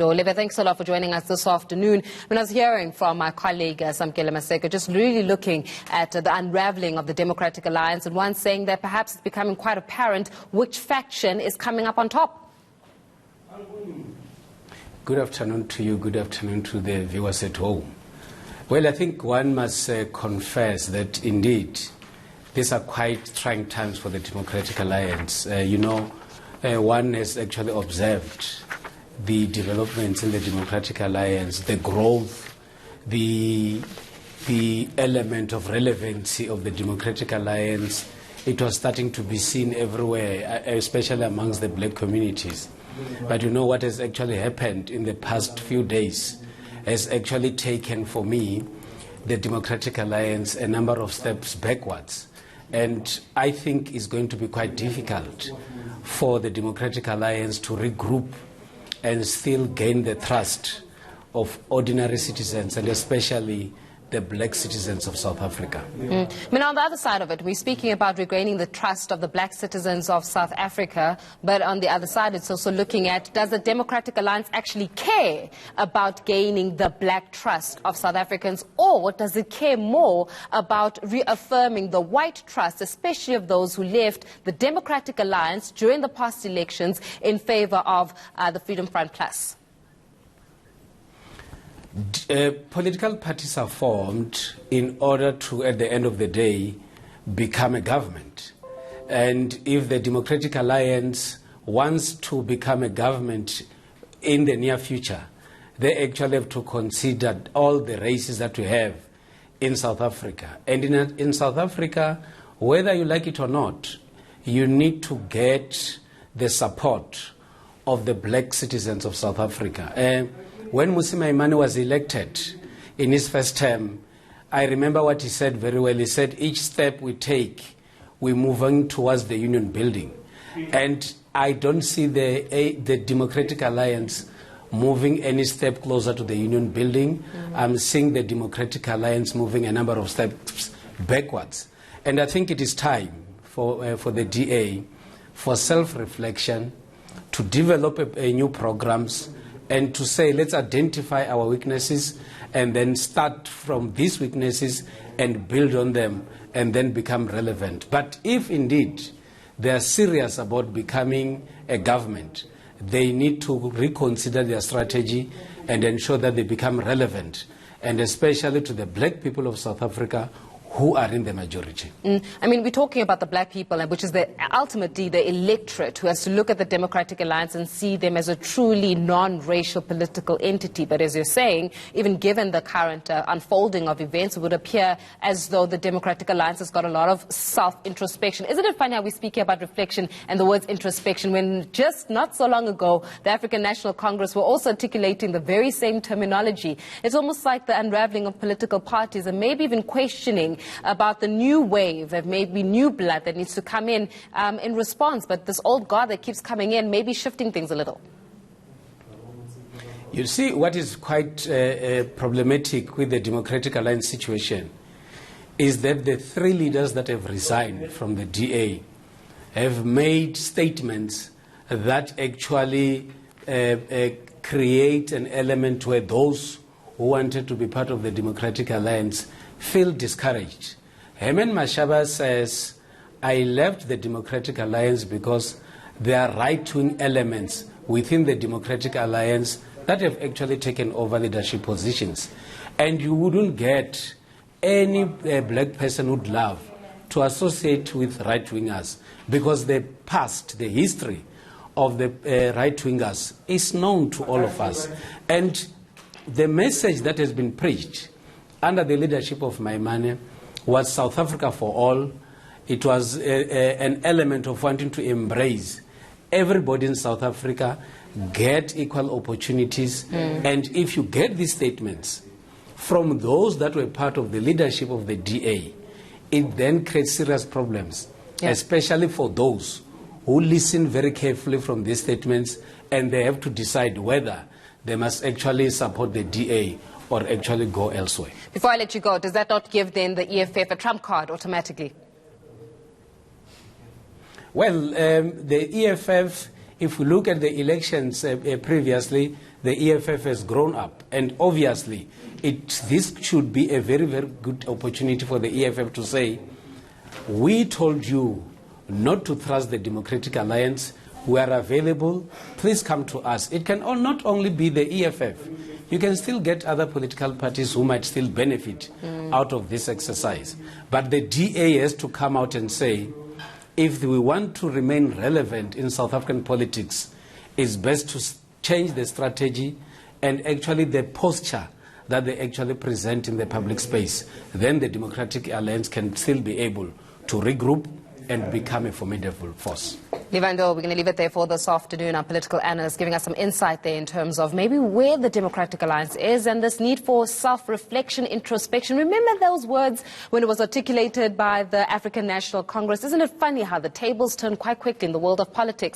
Olivia, thanks a lot for joining us this afternoon. When I was hearing from my colleague Samkela Maseko, just really looking at the unraveling of the Democratic Alliance, and one saying that perhaps it's becoming quite apparent which faction is coming up on top. Good afternoon to you. Good afternoon to the viewers at home. Well, I think one must confess that indeed these are quite trying times for the Democratic Alliance. One has actually observed the developments in the Democratic Alliance, the growth, the element of relevancy of the Democratic Alliance. It was starting to be seen everywhere, especially amongst the black communities. But you know what has actually happened in the past few days has actually taken, for me, the Democratic Alliance a number of steps backwards. And I think it's going to be quite difficult for the Democratic Alliance to regroup and still gain the trust of ordinary citizens, and especially the black citizens of South Africa. I mean, on the other side of it, we're speaking about regaining the trust of the black citizens of South Africa, but on the other side, it's also looking at, does the Democratic Alliance actually care about gaining the black trust of South Africans, or does it care more about reaffirming the white trust, especially of those who left the Democratic Alliance during the past elections in favor of the Freedom Front Plus? Political parties are formed in order to, at the end of the day, become a government. And if the Democratic Alliance wants to become a government in the near future, they actually have to consider all the races that we have in South Africa. And in South Africa, whether you like it or not, you need to get the support of the black citizens of South Africa. When Mmusi Maimane was elected in his first term, I remember what he said very well. He said, each step we take, we're moving towards the union building. And I don't see the Democratic Alliance moving any step closer to the union building. I'm seeing the Democratic Alliance moving a number of steps backwards. And I think it is time for the DA, for self-reflection, to develop new programs, and to say, let's identify our weaknesses and then start from these weaknesses and build on them and then become relevant. But if indeed they are serious about becoming a government, they need to reconsider their strategy and ensure that they become relevant, and especially to the black people of South Africa who are in the majority. I mean, we're talking about the black people, which is ultimately the electorate who has to look at the Democratic Alliance and see them as a truly non-racial political entity. But as you're saying, even given the current unfolding of events, it would appear as though the Democratic Alliance has got a lot of self-introspection. Isn't it funny how we speak about reflection and the words introspection when just not so long ago, the African National Congress were also articulating the very same terminology? It's almost like the unraveling of political parties and maybe even questioning about the new wave of maybe new blood that needs to come in response. But this old guard that keeps coming in, maybe shifting things a little. You see, what is quite problematic with the Democratic Alliance situation is that the three leaders that have resigned from the DA have made statements that actually create an element where those who wanted to be part of the Democratic Alliance feel discouraged. Herman Mashaba says, I left the Democratic Alliance because there are right-wing elements within the Democratic Alliance that have actually taken over leadership positions. And you wouldn't get any black person who'd love to associate with right-wingers, because the past, the history of the right-wingers is known to all of us. And the message that has been preached under the leadership of Maimane was South Africa for all. It was an element of wanting to embrace everybody in South Africa, get equal opportunities. And if you get these statements from those that were part of the leadership of the DA, it then creates serious problems, especially for those who listen very carefully from these statements, and they have to decide whether they must actually support the DA or actually go elsewhere. Before I let you go, does that not give then the EFF a trump card automatically? Well, the EFF, if we look at the elections previously, the EFF has grown up. And obviously, this should be a very, very good opportunity for the EFF to say, we told you not to trust the Democratic Alliance. We are available. Please come to us. It can not only be the EFF. You can still get other political parties who might still benefit out of this exercise. But the DA has to come out and say, if we want to remain relevant in South African politics, it's best to change the strategy and actually the posture that they actually present in the public space. Then the Democratic Alliance can still be able to regroup and become a formidable force. Levando, we're going to leave it there for this afternoon. Our political analyst giving us some insight there in terms of maybe where the Democratic Alliance is and this need for self-reflection, introspection. Remember those words when it was articulated by the African National Congress? Isn't it funny how the tables turn quite quickly in the world of politics?